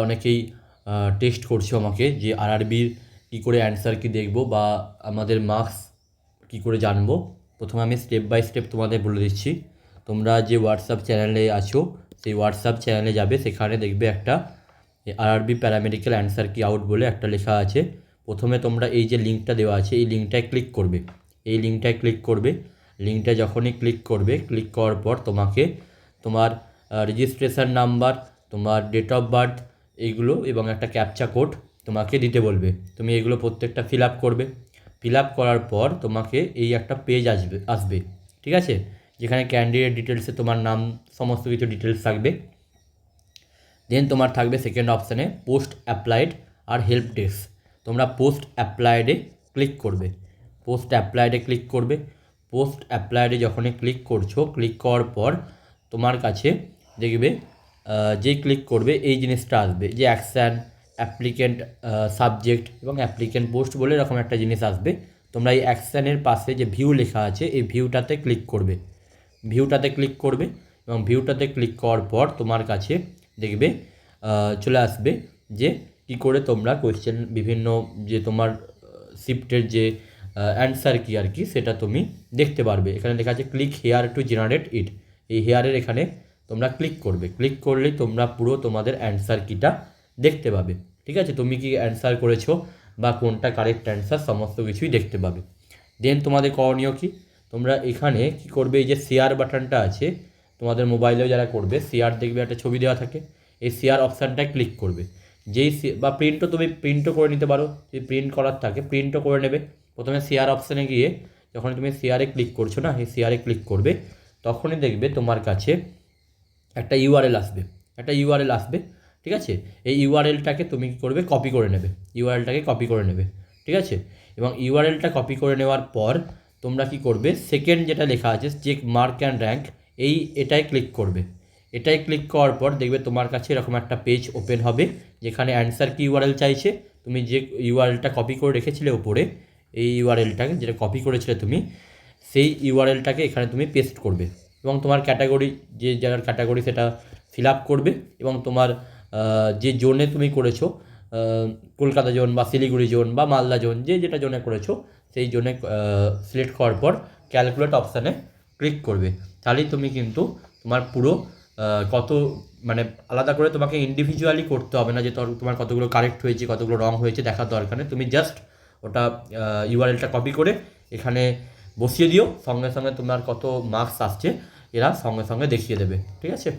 অনেকেই টেস্ট করছো আমাকে যে আরআরবির কী করে অ্যান্সার কি দেখবো বা আমাদের মার্কস কী করে জানবো। প্রথমে আমি স্টেপ বাই স্টেপ তোমাদের বলে দিচ্ছি। তোমরা যে হোয়াটসঅ্যাপ চ্যানেলে আছো সেই হোয়াটসঅ্যাপ চ্যানেলে যাবে, সেখানে দেখবে একটা আরআরবি প্যারামেডিক্যাল অ্যান্সার কি আউট বলে একটা লেখা আছে। প্রথমে তোমরা এই যে লিঙ্কটা দেওয়া আছে এই লিঙ্কটায় ক্লিক করবে। এই লিঙ্কটায় ক্লিক করবে, লিঙ্কটা যখনই ক্লিক করবে, ক্লিক করার পর তোমাকে তোমার রেজিস্ট্রেশন নাম্বার, তোমার ডেট অফ বার্থ এইগুলো এবং একটা ক্যাপচা কোড তোমাকে দিতে বলবে। তুমি এগুলো প্রত্যেকটা ফিল আপ করবে। ফিল আপ করার পর তোমাকে এই একটা পেজ আসবে, ঠিক আছে, যেখানে ক্যান্ডিডেট ডিটেলসে তোমার নাম সমস্ত কিছু ডিটেলস থাকবে। দেন তোমার থাকবে সেকেন্ড অপশানে পোস্ট অ্যাপ্লাইড আর হেল্প ডেস্ক। তোমরা পোস্ট অ্যাপ্লাইডে ক্লিক করবে। পোস্ট অ্যাপ্লাইডে ক্লিক করবে। পোস্ট অ্যাপ্লাইডে যখনই ক্লিক করছো, ক্লিক করার পর তোমার কাছে দেখবে যেই ক্লিক করবে এই জিনিসটা আসবে, যে অ্যাকশান, অ্যাপ্লিকেন্ট সাবজেক্ট এবং অ্যাপ্লিকেন্ট পোস্ট বলে এরকম একটা জিনিস আসবে। তোমরা এই অ্যাকশানের পাশে যে ভিউ লেখা আছে এই ভিউটাতে ক্লিক করবে। ভিউটাতে ক্লিক করবে এবং ভিউটাতে ক্লিক করার পর তোমার কাছে দেখবে চলে আসবে যে কী করে তোমরা কোয়েশ্চেন বিভিন্ন যে তোমার শিফটের যে অ্যান্সার কি আর কি সেটা তুমি দেখতে পারবে। এখানে লেখা আছে ক্লিক হেয়ার টু জেনারেট ইট। এই হেয়ারের এখানে তোমরা ক্লিক করবে। ক্লিক করলেই তোমরা পুরো তোমাদের অ্যান্সার কিটা দেখতে পাবে। ঠিক আছে, তুমি কি অ্যান্সার করেছো বা কোনটা কারেক্ট অ্যান্সার সমস্ত কিছুই দেখতে পাবে। দেন তোমাদের করণীয় কি, তোমরা এখানে কি করবে, এই যে শেয়ার বাটনটা আছে তোমাদের মোবাইলেও যারা করবে, শেয়ার দেখবে একটা ছবি দেওয়া থাকে, এই শেয়ার অপশানটায় ক্লিক করবে। যেই বা তুমি প্রিন্টও করে নিতে পারো, যদি প্রিন্ট করার থাকে প্রিন্টও করে নেবে। প্রথমে শেয়ার অপশানে গিয়ে যখন তুমি শেয়ারে ক্লিক করছো না, এই শেয়ারে ক্লিক করবে, তখনই দেখবে তোমার কাছে একটা ইউআরএল আসবে। একটা ইউআরএল আসবে, ঠিক আছে। এই ইউআরএলটাকে তুমি কী করবে, কপি করে নেবে। ইউআরএলটাকে কপি করে নেবে, ঠিক আছে। এবং ইউআরএলটা কপি করে নেওয়ার পর তোমরা কি করবে, সেকেন্ড যেটা লেখা আছে চেক মার্ক অ্যান্ড র্যাঙ্ক, এটাই ক্লিক করবে। এটাই ক্লিক করার পর দেখবে তোমার কাছে এরকম একটা পেজ ওপেন হবে, যেখানে অ্যান্সার কি ইউআরএল চাইছে। তুমি যে ইউআরএলটা কপি করে রেখেছিলে ওপরে, এই ইউআরএলটাকে যেটা কপি করেছিলে তুমি, সেই ইউআরএলটাকে এখানে তুমি পেস্ট করবে এবং তোমার ক্যাটাগরি, যে জায়গার ক্যাটাগরি সেটা ফিল আপ করবে এবং তোমার যে জোনে তুমি করেছো, কলকাতা জোন বা শিলিগুড়ি জোন বা মালদা জোন, যে যেটা জোনে করেছো সেই জোনে সিলেক্ট করার পর ক্যালকুলেট অপশানে ক্লিক করবে। তাহলেই তুমি কিন্তু তোমার পুরো কত মানে আলাদা করে তোমাকে ইন্ডিভিজুয়ালি করতে হবে না যে তোমার কতগুলো কারেক্ট হয়েছে কতগুলো রং হয়েছে দেখার দরকার নেই। তুমি জাস্ট ওটা ইউআরএলটা কপি করে এখানে বসিয়ে দিও, সঙ্গে সঙ্গে তোমার কত মার্কস আসছে এরা সঙ্গে সঙ্গে দেখিয়ে দেবে, ঠিক আছে।